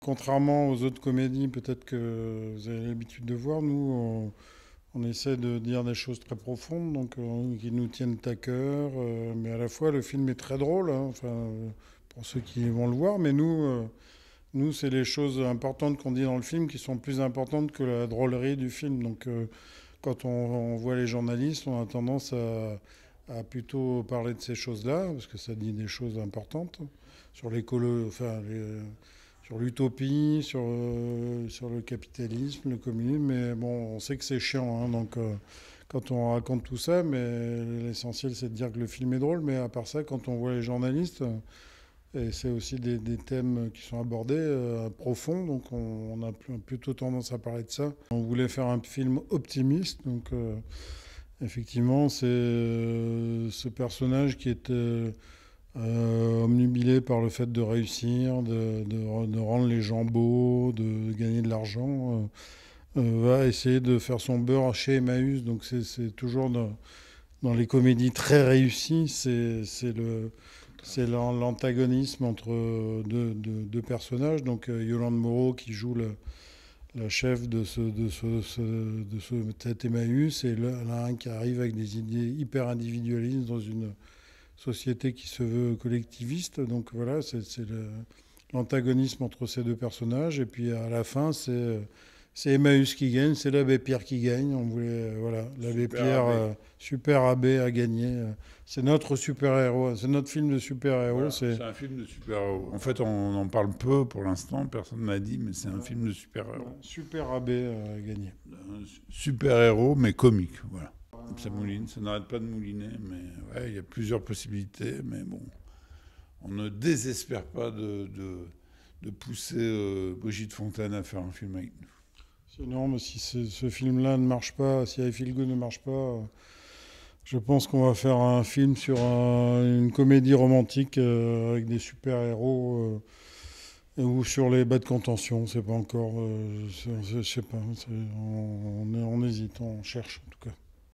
contrairement aux autres comédies, peut-être que vous avez l'habitude de voir, nous, on essaie de dire des choses très profondes, donc qui nous tiennent à cœur, mais à la fois le film est très drôle, hein, enfin, pour ceux qui vont le voir, mais nous, c'est les choses importantes qu'on dit dans le film qui sont plus importantes que la drôlerie du film. Donc, quand on voit les journalistes, on a tendance à plutôt parler de ces choses-là, parce que ça dit des choses importantes sur l'écolo, enfin, sur l'utopie, sur le capitalisme, le communisme. Mais bon, on sait que c'est chiant, hein, donc quand on raconte tout ça, mais l'essentiel c'est de dire que le film est drôle. Mais à part ça, quand on voit les journalistes, et c'est aussi des thèmes qui sont abordés profonds, donc on a plutôt tendance à parler de ça. On voulait faire un film optimiste, donc effectivement c'est ce personnage qui est omnubilé par le fait de réussir, de rendre les gens beaux, de gagner de l'argent, va essayer de faire son beurre chez Emmaüs. Donc c'est toujours dans les comédies très réussies, c'est l'antagonisme entre deux personnages. Donc Yolande Moreau qui joue la chef de ce tête Emmaüs, et là un qui arrive avec des idées hyper individualistes dans une société qui se veut collectiviste. Donc voilà, c'est l'antagonisme entre ces deux personnages. Et puis à la fin, c'est Emmaüs qui gagne, c'est l'abbé Pierre qui gagne. On voulait, voilà, l'abbé Pierre, super abbé, a gagné. C'est notre super-héros, c'est notre film de super-héros. Voilà, c'est un film de super-héros. En fait, on en parle peu pour l'instant, personne ne m'a dit, mais c'est un film de super-héros. Super abbé a gagné. Un super-héros, mais comique, voilà. Ça mouline, ça n'arrête pas de mouliner, mais ouais, il y a plusieurs possibilités, mais bon, on ne désespère pas de pousser Brigitte Fontaine à faire un film avec nous. C'est énorme. Si ce film-là ne marche pas, si I Feel Good ne marche pas, je pense qu'on va faire un film sur une comédie romantique avec des super-héros ou sur les bas de contention. C'est pas encore, je sais pas. On hésite, on cherche en tout cas.